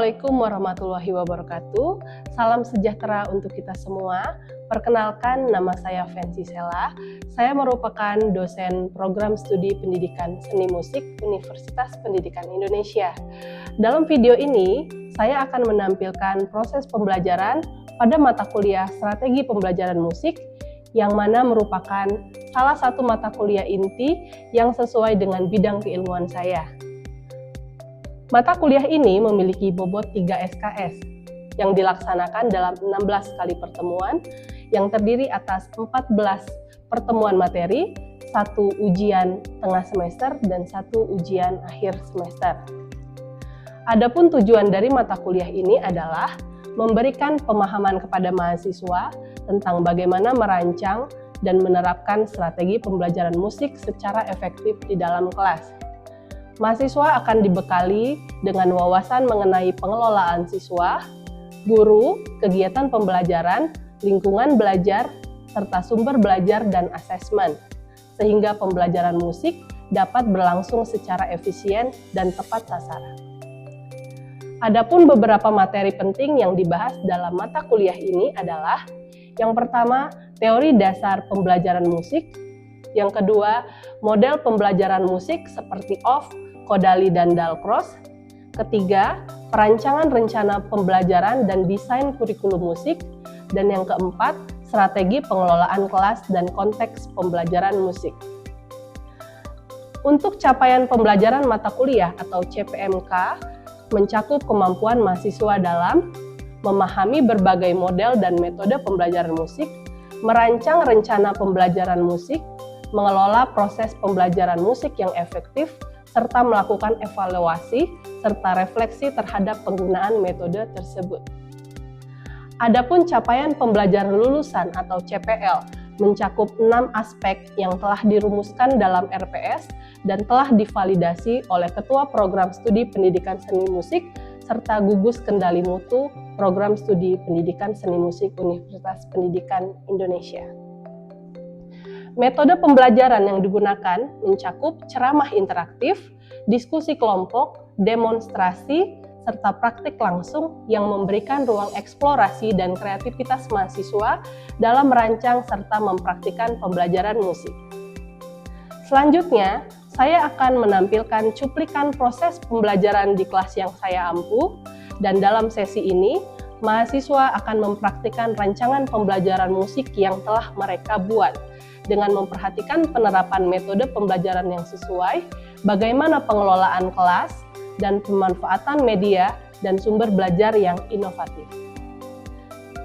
Assalamualaikum warahmatullahi wabarakatuh. Salam sejahtera untuk kita semua. Perkenalkan, nama saya Fancy Sela. Saya merupakan dosen program studi pendidikan seni musik Universitas Pendidikan Indonesia. Dalam video ini, saya akan menampilkan proses pembelajaran pada mata kuliah Strategi Pembelajaran Musik, yang mana merupakan salah satu mata kuliah inti yang sesuai dengan bidang keilmuan saya. Mata kuliah ini memiliki bobot 3 SKS yang dilaksanakan dalam 16 kali pertemuan yang terdiri atas 14 pertemuan materi, 1 ujian tengah semester, dan 1 ujian akhir semester. Adapun tujuan dari mata kuliah ini adalah memberikan pemahaman kepada mahasiswa tentang bagaimana merancang dan menerapkan strategi pembelajaran musik secara efektif di dalam kelas. Mahasiswa akan dibekali dengan wawasan mengenai pengelolaan siswa, guru, kegiatan pembelajaran, lingkungan belajar, serta sumber belajar dan asesmen, sehingga pembelajaran musik dapat berlangsung secara efisien dan tepat sasaran. Adapun beberapa materi penting yang dibahas dalam mata kuliah ini adalah: yang pertama, teori dasar pembelajaran musik; yang kedua, model pembelajaran musik seperti OFF, Kodali, dan Dalcroze; ketiga, perancangan rencana pembelajaran dan desain kurikulum musik; dan yang keempat, strategi pengelolaan kelas dan konteks pembelajaran musik. Untuk capaian pembelajaran mata kuliah atau CPMK mencakup kemampuan mahasiswa dalam memahami berbagai model dan metode pembelajaran musik, merancang rencana pembelajaran musik, mengelola proses pembelajaran musik yang efektif, serta melakukan evaluasi serta refleksi terhadap penggunaan metode tersebut. Adapun capaian pembelajaran lulusan atau CPL mencakup 6 aspek yang telah dirumuskan dalam RPS dan telah divalidasi oleh Ketua Program Studi Pendidikan Seni Musik serta Gugus Kendali Mutu Program Studi Pendidikan Seni Musik Universitas Pendidikan Indonesia. Metode pembelajaran yang digunakan mencakup ceramah interaktif, diskusi kelompok, demonstrasi, serta praktik langsung yang memberikan ruang eksplorasi dan kreativitas mahasiswa dalam merancang serta mempraktikkan pembelajaran musik. Selanjutnya, saya akan menampilkan cuplikan proses pembelajaran di kelas yang saya ampu, dan dalam sesi ini, mahasiswa akan mempraktikkan rancangan pembelajaran musik yang telah mereka buat, dengan memperhatikan penerapan metode pembelajaran yang sesuai, bagaimana pengelolaan kelas, dan pemanfaatan media dan sumber belajar yang inovatif.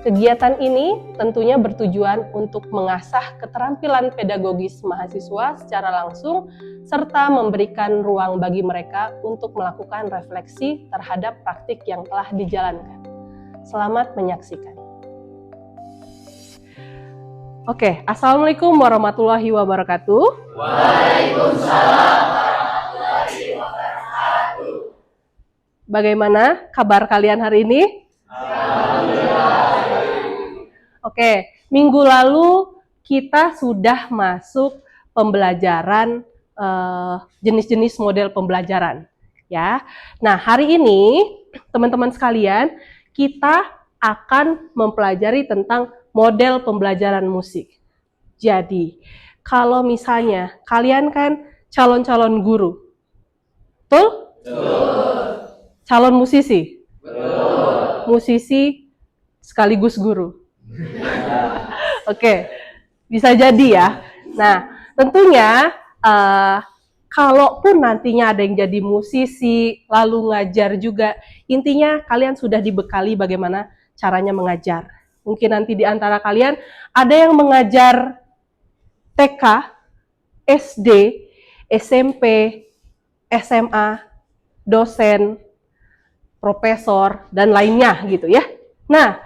Kegiatan ini tentunya bertujuan untuk mengasah keterampilan pedagogis mahasiswa secara langsung, serta memberikan ruang bagi mereka untuk melakukan refleksi terhadap praktik yang telah dijalankan. Selamat menyaksikan. Oke, Assalamualaikum warahmatullahi wabarakatuh. Waalaikumsalam warahmatullahi wabarakatuh. Bagaimana kabar kalian hari ini? Alhamdulillah. Oke, minggu lalu kita sudah masuk pembelajaran jenis-jenis model pembelajaran, ya. Nah, hari ini teman-teman sekalian, kita akan mempelajari tentang model pembelajaran musik. Jadi, kalau misalnya kalian kan calon-calon guru, betul? Betul. Calon musisi? Betul. Musisi sekaligus guru. Oke, bisa jadi ya. Nah, tentunya kalaupun nantinya ada yang jadi musisi, lalu ngajar juga, intinya kalian sudah dibekali bagaimana caranya mengajar. Mungkin nanti di antara kalian ada yang mengajar TK, SD, SMP, SMA, dosen, profesor, dan lainnya gitu ya. Nah,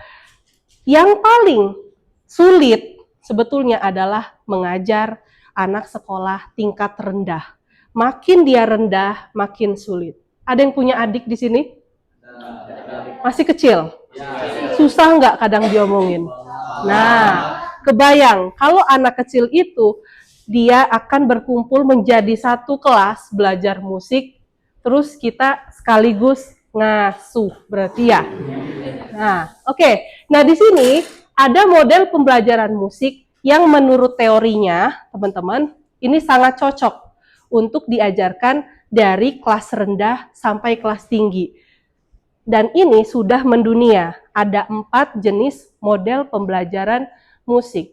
yang paling sulit sebetulnya adalah mengajar anak sekolah tingkat rendah. Makin dia rendah, makin sulit. Ada yang punya adik di sini? Masih kecil? Susah nggak kadang diomongin? Nah, kebayang kalau anak kecil itu dia akan berkumpul menjadi satu kelas belajar musik, terus kita sekaligus ngasuh berarti ya. Nah, oke. Nah, di sini ada model pembelajaran musik yang menurut teorinya, teman-teman, ini sangat cocok untuk diajarkan dari kelas rendah sampai kelas tinggi. Dan ini sudah mendunia. Ada 4 jenis model pembelajaran musik.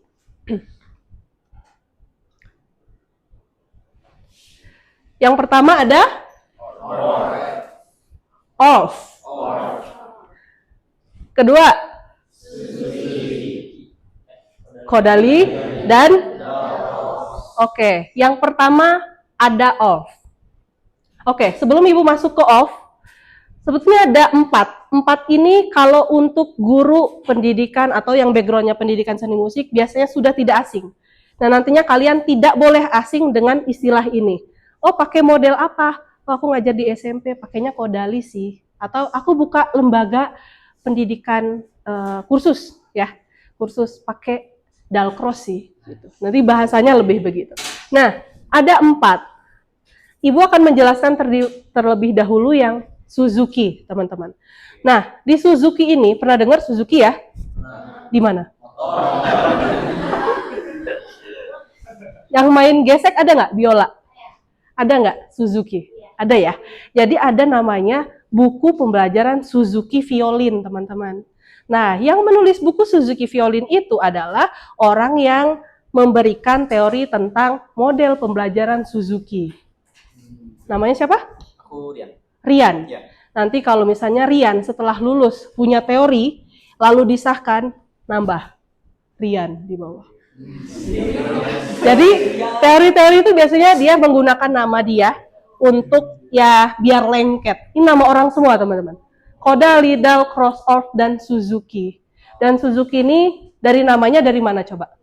Yang pertama ada off. Kedua, kodali dan oke. Yang pertama ada off. Oke, sebelum Ibu masuk ke off, sebetulnya ada 4. 4 ini kalau untuk guru pendidikan atau yang backgroundnya pendidikan seni musik biasanya sudah tidak asing. Nah, nantinya kalian tidak boleh asing dengan istilah ini. Oh, pakai model apa? Oh, aku ngajar di SMP, pakainya kodali sih. Atau aku buka lembaga pendidikan kursus, ya. Kursus pakai dalcross sih. Gitu. Nanti bahasanya lebih begitu. Nah, ada 4. Ibu akan menjelaskan terlebih dahulu yang Suzuki, teman-teman. Nah, di Suzuki ini, pernah dengar Suzuki ya? Di mana? Yang main gesek ada nggak biola? Ada nggak Suzuki? Ada ya? Jadi ada namanya buku pembelajaran Suzuki Violin, teman-teman. Nah, yang menulis buku Suzuki Violin itu adalah orang yang memberikan teori tentang model pembelajaran Suzuki. Namanya siapa? Aku Rian. Rian. Ya. Nanti kalau misalnya Rian setelah lulus punya teori, lalu disahkan, nambah Rian di bawah. Jadi teori-teori itu biasanya dia menggunakan nama dia untuk ya biar lengket. Ini nama orang semua, teman-teman. Kodali, dalcross, off, dan Suzuki. Dan Suzuki ini dari namanya dari mana coba?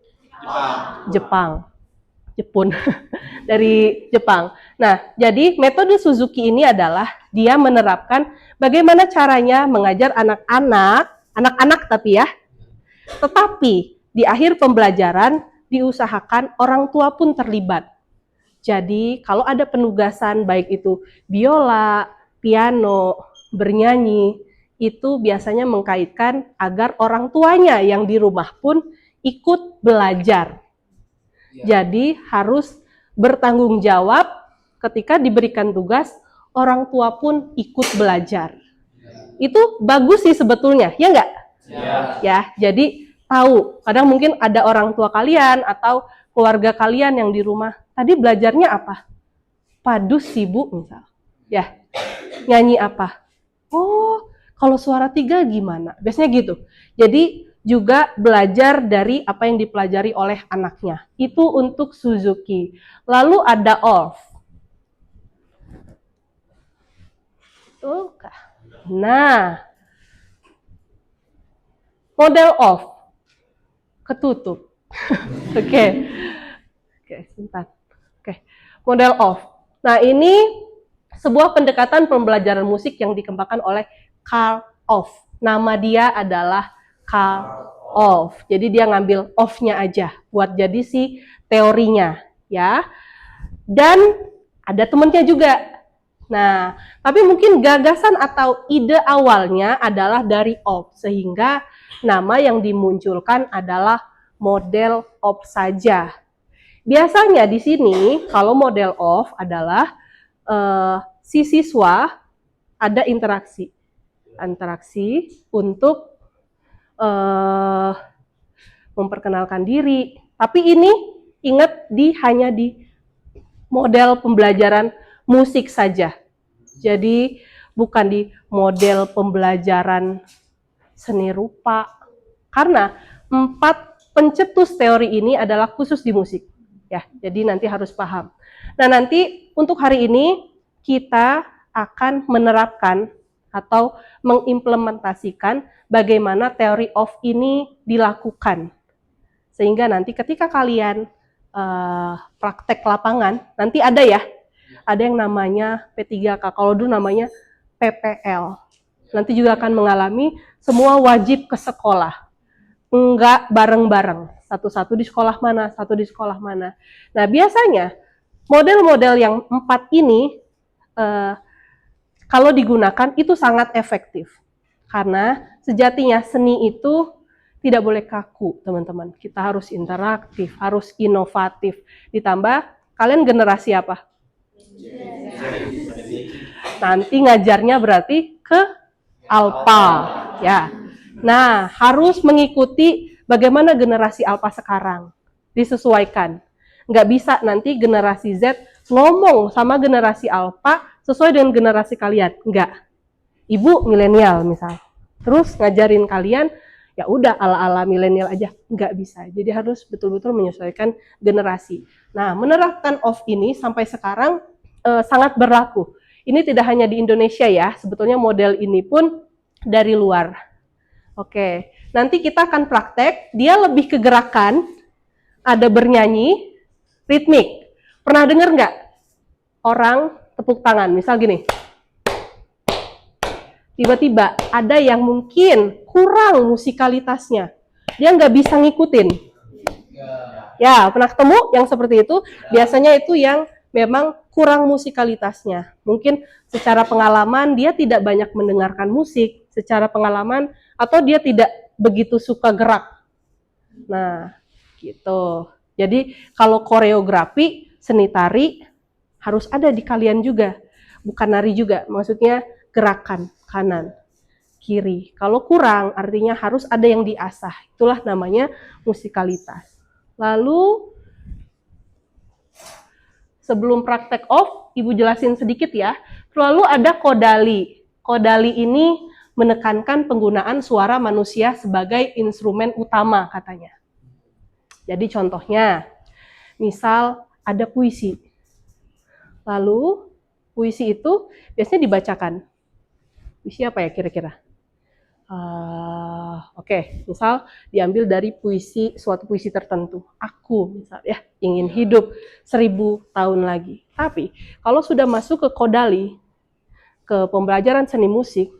Jepang. Jepun. Dari Jepang. Nah, jadi metode Suzuki ini adalah dia menerapkan bagaimana caranya mengajar anak-anak tapi ya. Tetapi di akhir pembelajaran diusahakan orang tua pun terlibat. Jadi kalau ada penugasan baik itu biola, piano, bernyanyi, itu biasanya mengkaitkan agar orang tuanya yang di rumah pun ikut belajar. Jadi harus bertanggung jawab ketika diberikan tugas, orang tua pun ikut belajar. Itu bagus sih sebetulnya, ya enggak? Ya, jadi tahu, kadang mungkin ada orang tua kalian atau keluarga kalian yang di rumah, tadi belajarnya apa? Padus sih Bu, misal. Ya, nyanyi apa? Oh, kalau suara 3 gimana? Biasanya gitu. Jadi juga belajar dari apa yang dipelajari oleh anaknya. Itu untuk Suzuki. Lalu ada off. Nah, model off. Ketutup. Oke, sebentar. Oke, model off. Nah, ini sebuah pendekatan pembelajaran musik yang dikembangkan oleh Carl Orff. Nama dia adalah Carl Orff. Jadi dia ngambil off-nya aja buat jadi si teorinya, ya. Dan ada temennya juga. Nah, tapi mungkin gagasan atau ide awalnya adalah dari Orff, sehingga nama yang dimunculkan adalah model off saja. Biasanya di sini kalau model off adalah si siswa ada interaksi untuk memperkenalkan diri. Tapi ini ingat hanya di model pembelajaran musik saja. Jadi bukan di model pembelajaran seni rupa, karena 4 pencetus teori ini adalah khusus di musik, ya. Jadi nanti harus paham. Nah, nanti untuk hari ini kita akan menerapkan atau mengimplementasikan bagaimana teori off ini dilakukan, sehingga nanti ketika kalian praktek lapangan, nanti ada yang namanya P3K, kalau dulu namanya PPL. Nanti juga akan mengalami semua wajib ke sekolah. Enggak bareng-bareng. Satu-satu di sekolah mana, satu di sekolah mana. Nah, biasanya model-model yang 4 ini kalau digunakan itu sangat efektif. Karena sejatinya seni itu tidak boleh kaku, teman-teman. Kita harus interaktif, harus inovatif. Ditambah, kalian generasi apa? Nanti ngajarnya berarti ke Alpha, ya. Nah, harus mengikuti bagaimana generasi Alpha sekarang. Disesuaikan. Nggak bisa nanti generasi Z ngomong sama generasi Alpha sesuai dengan generasi kalian. Nggak. Ibu milenial misal. Terus ngajarin kalian, ya udah ala-ala milenial aja. Nggak bisa. Jadi harus betul-betul menyesuaikan generasi. Nah, menerapkan off ini sampai sekarang sangat berlaku. Ini tidak hanya di Indonesia ya, sebetulnya model ini pun dari luar. Oke, nanti kita akan praktek, dia lebih ke gerakan, ada bernyanyi, ritmik. Pernah dengar nggak orang tepuk tangan, misal gini. Tiba-tiba ada yang mungkin kurang musikalitasnya, dia nggak bisa ngikutin. Ya, pernah ketemu yang seperti itu? Biasanya itu yang memang kurang musikalitasnya. Mungkin secara pengalaman dia tidak banyak mendengarkan musik, secara pengalaman atau dia tidak begitu suka gerak. Nah, gitu. Jadi kalau koreografi, seni tari harus ada di kalian juga. Bukan nari juga, maksudnya gerakan kanan, kiri. Kalau kurang artinya harus ada yang diasah. Itulah namanya musikalitas. Lalu sebelum praktek off, Ibu jelasin sedikit ya. Lalu ada kodali. Kodali ini menekankan penggunaan suara manusia sebagai instrumen utama katanya. Jadi contohnya, misal ada puisi. Lalu puisi itu biasanya dibacakan. Puisi apa ya kira-kira? Oke, misal diambil dari puisi, suatu puisi tertentu. Aku, misal ya, ingin hidup 1000 tahun lagi. Tapi kalau sudah masuk ke kodali, ke pembelajaran seni musik,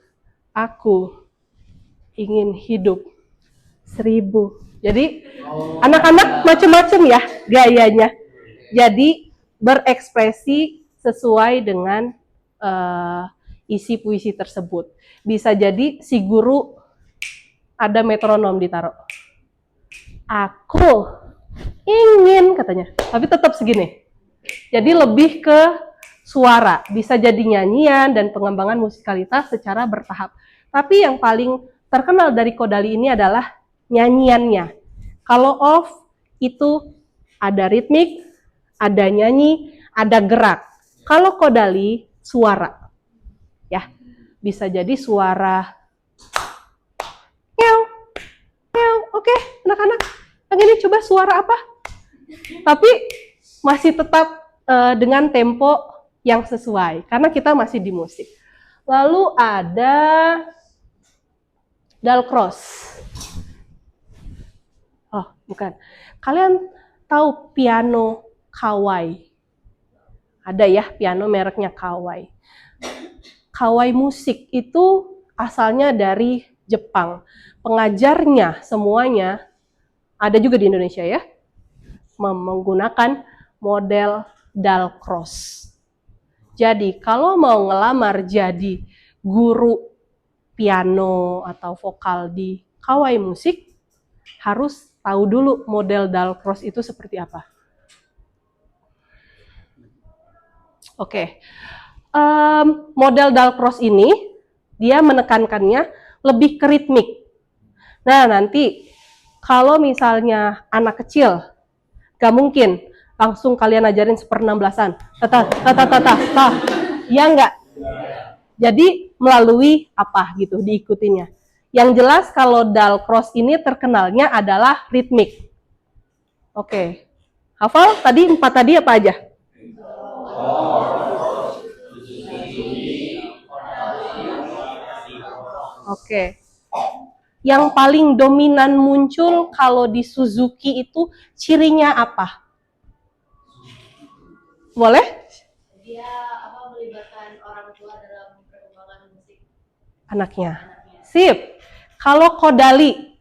aku ingin hidup 1000. Jadi anak-anak macam-macam ya gayanya. Jadi berekspresi sesuai dengan isi puisi tersebut. Bisa jadi si guru ada metronom ditaruh. Aku ingin katanya, tapi tetap segini. Jadi lebih ke suara, bisa jadi nyanyian dan pengembangan musikalitas secara bertahap. Tapi yang paling terkenal dari kodali ini adalah nyanyiannya. Kalau off itu ada ritmik, ada nyanyi, ada gerak. Kalau kodali suara. Ya, bisa jadi suara meow, meow. Oke, anak-anak, yang ini coba suara apa? Tapi masih tetap dengan tempo yang sesuai, karena kita masih di musik. Lalu ada dalcross. Oh, bukan. Kalian tahu piano Kawai? Ada ya, piano mereknya Kawai. Kawai musik itu asalnya dari Jepang. Pengajarnya semuanya ada juga di Indonesia ya, menggunakan model dalcross. Jadi kalau mau ngelamar jadi guru piano atau vokal di Kawai musik, harus tahu dulu model dalcross itu seperti apa. Oke. Model dalcross ini dia menekankannya lebih ke ritmik. Nah, nanti kalau misalnya anak kecil, gak mungkin langsung kalian ajarin 1/16-an. Ya enggak? Jadi melalui apa gitu diikutinya. Yang jelas kalau dalcross ini terkenalnya adalah ritmik. Oke. Hafal tadi 4 tadi apa aja? Oke. Yang paling dominan muncul kalau di Suzuki itu cirinya apa? Boleh? Dia melibatkan orang tua dalam perkembangan musik Anaknya. Sip. Kalau kodali?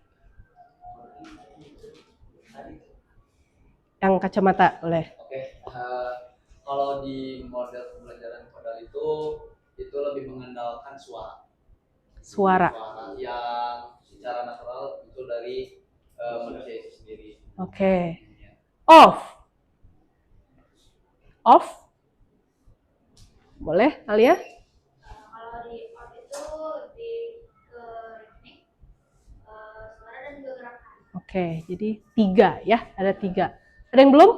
Yang kacamata boleh. Oke, kalau di model pembelajaran kodal itu itu lebih mengandalkan suara. Suara. Yang secara natural itu dari manusia itu sendiri. Oke. Off. Off. Boleh, Alia? Kalau di off itu di ke ritmik, suara dan juga gerakan. Oke, jadi 3 ya, ada 3. Ada yang belum?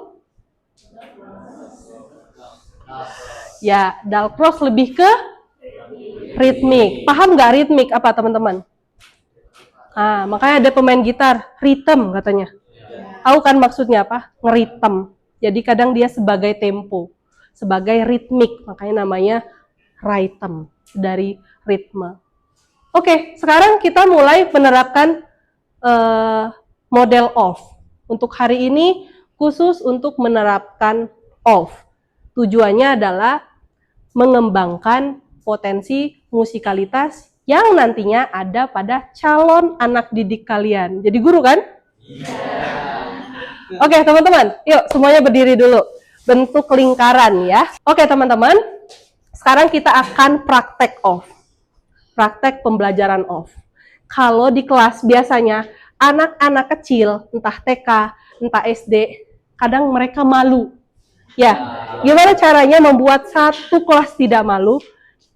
Ya, Dalcroze lebih ke ritmik. Paham nggak ritmik apa teman-teman? Makanya ada pemain gitar, rhythm katanya. Tahu kan maksudnya apa? Ngeritem. Jadi kadang dia sebagai tempo, sebagai ritmik, makanya namanya rhythm, dari ritme. Oke, sekarang kita mulai menerapkan model off. Untuk hari ini khusus untuk menerapkan off. Tujuannya adalah mengembangkan potensi musikalitas yang nantinya ada pada calon anak didik kalian. Jadi guru kan? Oke teman-teman, yuk semuanya berdiri dulu. Bentuk lingkaran ya. Oke teman-teman, sekarang kita akan praktek off. Praktek pembelajaran off. Kalau di kelas biasanya anak-anak kecil, entah TK, entah SD, kadang mereka malu. Ya, gimana caranya membuat satu kelas tidak malu?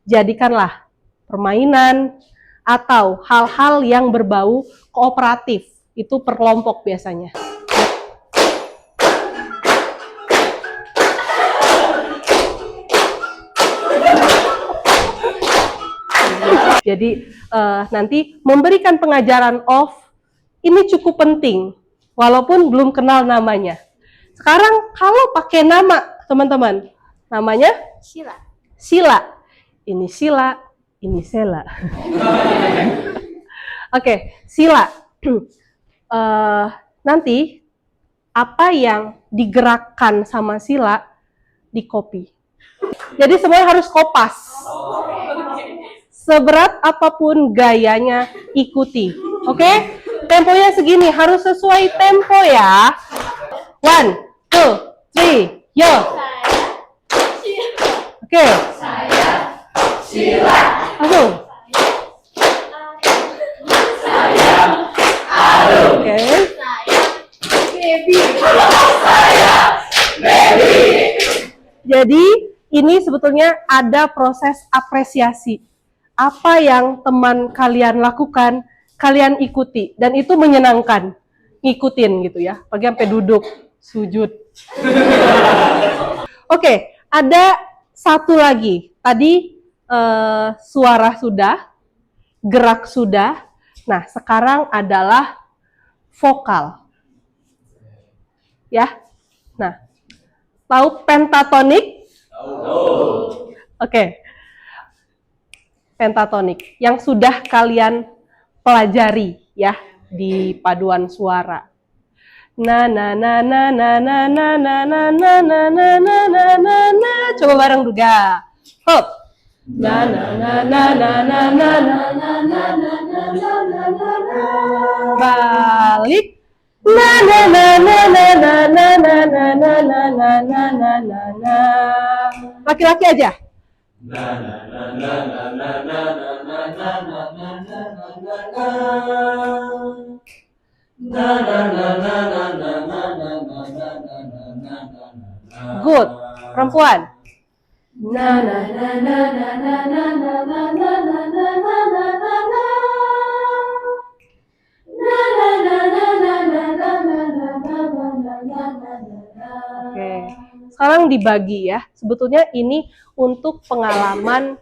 Jadikanlah permainan atau hal-hal yang berbau kooperatif. Itu per kelompok biasanya. Jadi nanti memberikan pengajaran off ini cukup penting, walaupun belum kenal namanya. Sekarang kalau pakai nama, teman-teman, namanya? Sila. Sila. Ini Sila, ini Sela. Oke, Sila. Nanti apa yang digerakkan sama Sila di copy. Jadi semuanya harus kopas. Seberat apapun gayanya ikuti. Oke? Temponya segini, harus sesuai tempo ya. 1, 2, 3, yo. Oke. Saya Sila. Langsung. Saya Arum. Oke. Saya Baby. Jadi ini sebetulnya ada proses apresiasi. Apa yang teman kalian lakukan, kalian ikuti. Dan itu menyenangkan. Ngikutin gitu ya. Pagi sampai duduk, sujud. Oke, ada satu lagi. Tadi suara sudah, gerak sudah. Nah, sekarang adalah vokal. Ya. Nah, tahu pentatonik? Oke. Pentatonik yang sudah kalian pelajari ya di paduan suara. Na na na na na na na na na na na na na na na na. Coba bareng juga. Hop. Na na na na na na na na na na na na na na. Balik. Na na na na na na na na na na na na na na na na. Laki-laki aja. Good. Perempuan. Na na na na na na na na na na na na na na na na. Na na na na na na na na na na na na. Oke. Sekarang dibagi ya. Sebetulnya ini untuk pengalaman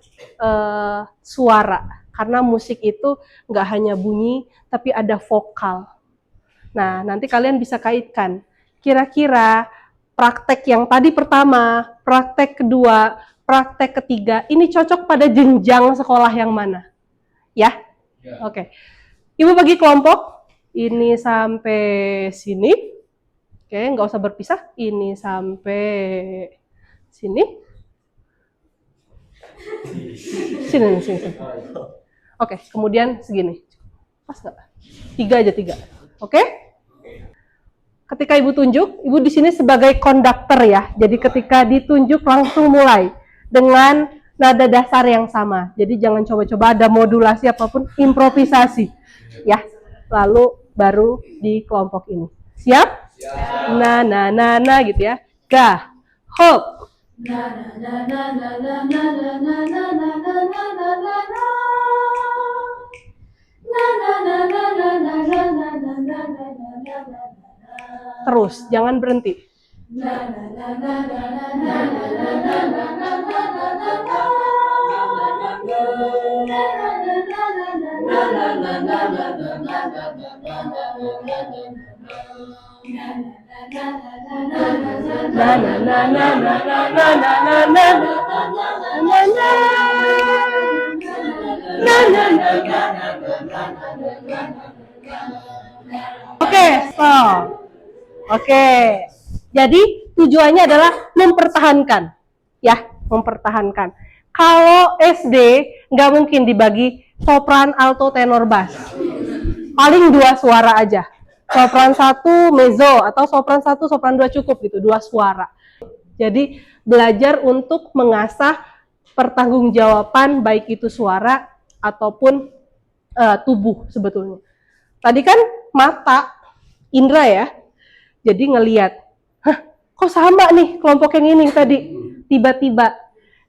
suara. Karena musik itu nggak hanya bunyi, tapi ada vokal. Nah, nanti kalian bisa kaitkan. Kira-kira praktek yang tadi pertama, praktek kedua, praktek ketiga, ini cocok pada jenjang sekolah yang mana? Ya? Oke. Ibu bagi kelompok. Ini sampai sini. Oke, nggak usah berpisah. Ini sampai sini. Sini. Oke, kemudian segini. Pas nggak? 3 aja 3. Oke? Ketika ibu tunjuk, ibu di sini sebagai konduktor ya. Jadi ketika ditunjuk langsung mulai dengan nada dasar yang sama. Jadi jangan coba-coba ada modulasi apapun, improvisasi. Ya, lalu baru di kelompok ini. Siap? Na na na na gitu ya. Ga, hop. Terus, jangan berhenti. Na na na na na na na na na na na Oke, stop. Oke. Jadi tujuannya adalah mempertahankan. Ya, mempertahankan. Kalau SD nggak mungkin dibagi sopran, alto, tenor, bass. Paling 2 suara aja. Sopran 1, mezzo, atau sopran 1, sopran 2 cukup gitu, 2 suara. Jadi belajar untuk mengasah pertanggungjawaban baik itu suara ataupun tubuh sebetulnya. Tadi kan mata, indera ya. Jadi ngelihat, kok sama nih kelompok yang ini tadi. Tiba-tiba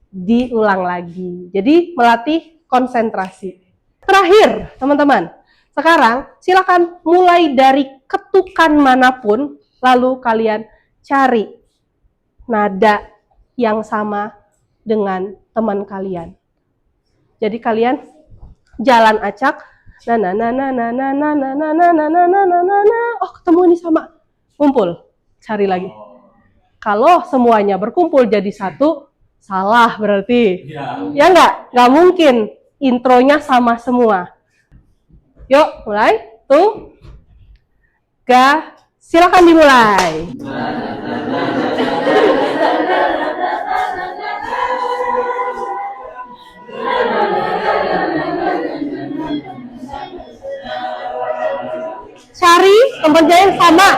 diulang lagi. Jadi melatih konsentrasi. Terakhir, teman-teman. Sekarang silakan mulai dari ketukan manapun, lalu kalian cari nada yang sama dengan teman kalian. Jadi kalian jalan acak, oh ketemu ini sama, kumpul, cari lagi. Kalau semuanya berkumpul jadi satu, salah berarti. Ya nggak mungkin intronya sama semua. Yuk, mulai. Tuh. Ga. Silakan dimulai. Cari tempatnya yang sama.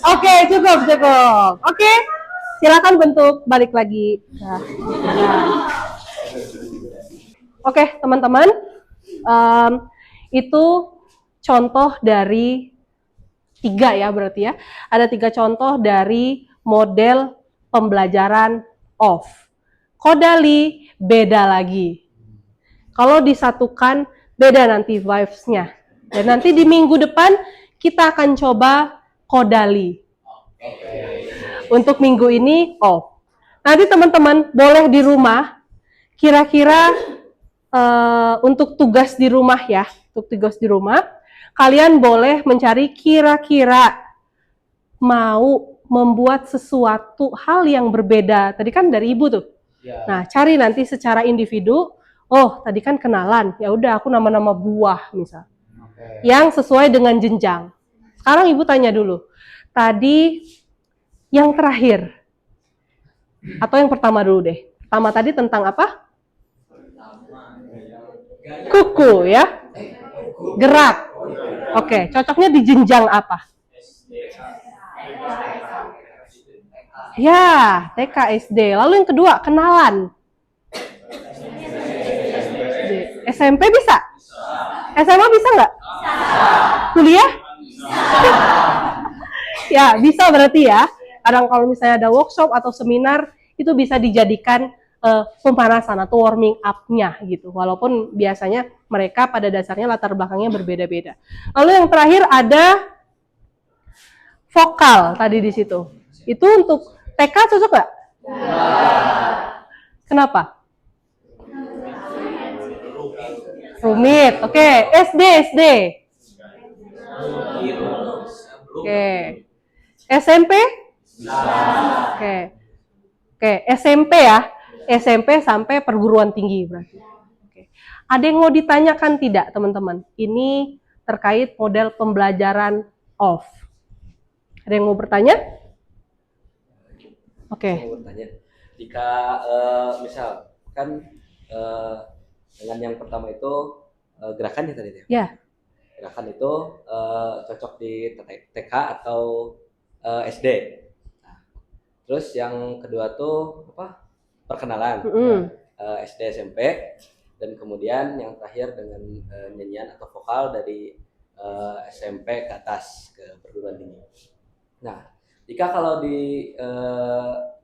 Oke, cukup. Oke, silakan bentuk balik lagi. Oke, teman-teman, itu contoh dari 3 ya berarti ya. Ada 3 contoh dari model pembelajaran off. Kodali beda lagi. Kalau disatukan beda nanti vibes-nya. Dan nanti di minggu depan kita akan coba kodali. Untuk minggu ini off. Nanti teman-teman boleh di rumah kira-kira untuk tugas di rumah ya. Untuk tugas di rumah kalian boleh mencari kira-kira mau membuat sesuatu hal yang berbeda. Tadi kan dari ibu tuh. Nah, cari nanti secara individu. Oh, tadi kan kenalan. Ya udah, aku nama-nama buah misal. Yang sesuai dengan jenjang. Sekarang ibu tanya dulu. Tadi yang terakhir atau yang pertama dulu deh. Pertama tadi tentang apa? Kuku ya. Gerak. Oke, cocoknya di jenjang apa? Ya, TK, SD. Lalu yang kedua, kenalan. SMP bisa? SMA bisa nggak? Kuliah? Ya, bisa berarti ya. Kadang kalau misalnya ada workshop atau seminar, itu bisa dijadikan pemanasan atau warming up-nya gitu. Walaupun biasanya mereka pada dasarnya latar belakangnya berbeda-beda. Lalu yang terakhir ada vokal tadi di situ. Itu untuk TK cocok nggak? Kenapa? Rumit. Oke, SD. Oke. SMP? Oke, SMP ya. SMP sampai perguruan tinggi berarti. Oke. Ada yang mau ditanyakan tidak, teman-teman? Ini terkait model pembelajaran off. Ada yang mau bertanya? Oke. Saya mau bertanya, jika misal kan dengan yang pertama itu gerakan ya tadi ya? Ya. Gerakan itu cocok di TK atau SD. Nah, terus yang kedua tuh apa? Perkenalan. SD, SMP, dan kemudian yang terakhir dengan nyanyian atau vokal dari SMP ke atas ke perguruan tinggi. Nah, jika kalau di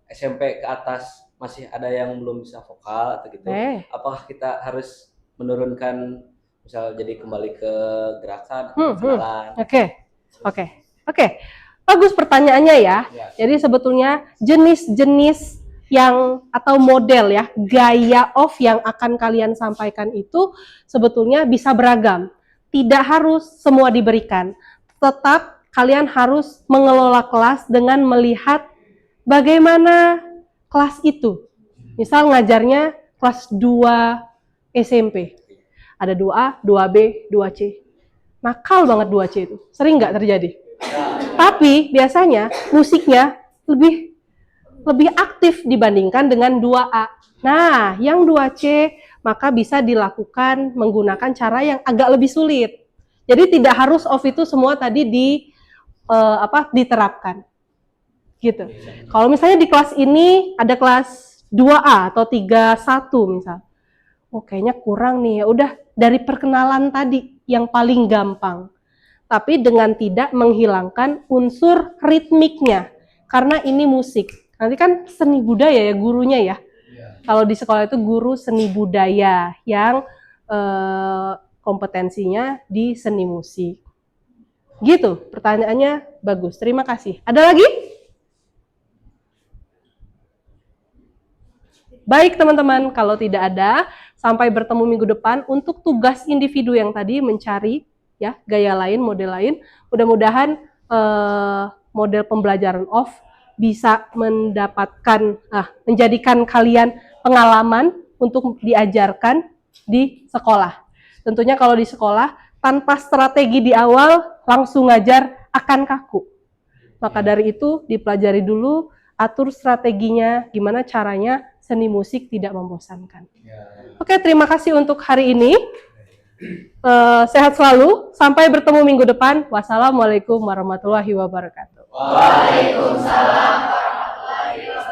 SMP ke atas masih ada yang belum bisa vokal atau gitu, apakah kita harus menurunkan misal jadi kembali ke gerakan atau perkenalan? Oke. Bagus pertanyaannya ya. Jadi sebetulnya jenis-jenis yang atau model ya, gaya off yang akan kalian sampaikan itu sebetulnya bisa beragam. Tidak harus semua diberikan. Tetap kalian harus mengelola kelas dengan melihat bagaimana kelas itu. Misal ngajarnya kelas 2 SMP. Ada 2A, 2B, 2C. Nakal banget 2C itu. Sering nggak terjadi? Tapi biasanya musiknya lebih aktif dibandingkan dengan 2A. Nah, yang 2C maka bisa dilakukan menggunakan cara yang agak lebih sulit. Jadi tidak harus off itu semua tadi diterapkan. Gitu. Kalau misalnya di kelas ini ada kelas 2A atau 31 misal. Oh, kayaknya kurang nih. Ya udah dari perkenalan tadi yang paling gampang. Tapi dengan tidak menghilangkan unsur ritmiknya. Karena ini musik. Nanti kan seni budaya ya gurunya ya. Kalau di sekolah itu guru seni budaya yang kompetensinya di seni musik. Gitu, pertanyaannya bagus. Terima kasih. Ada lagi? Baik teman-teman, kalau tidak ada, sampai bertemu minggu depan untuk tugas individu yang tadi mencari ya gaya lain, model lain. Mudah-mudahan model pembelajaran off bisa menjadikan kalian pengalaman untuk diajarkan di sekolah. Tentunya kalau di sekolah tanpa strategi di awal langsung ngajar akan kaku. Maka dari itu dipelajari dulu, atur strateginya, gimana caranya seni musik tidak membosankan. Oke, terima kasih untuk hari ini. Sehat selalu, sampai bertemu minggu depan. Wassalamualaikum warahmatullahi wabarakatuh. Waalaikumsalam warahmatullahi wabarakatuh.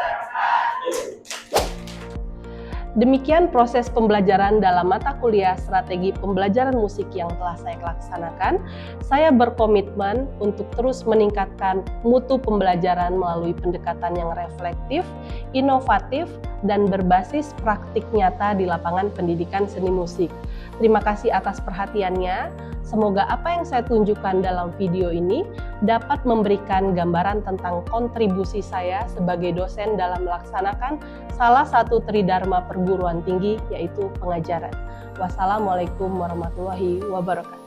Demikian proses pembelajaran dalam mata kuliah strategi pembelajaran musik yang telah saya laksanakan. Saya berkomitmen untuk terus meningkatkan mutu pembelajaran melalui pendekatan yang reflektif, inovatif, dan berbasis praktik nyata di lapangan pendidikan seni musik. Terima kasih atas perhatiannya. Semoga apa yang saya tunjukkan dalam video ini dapat memberikan gambaran tentang kontribusi saya sebagai dosen dalam melaksanakan salah satu tridharma perguruan tinggi, yaitu pengajaran. Wassalamualaikum warahmatullahi wabarakatuh.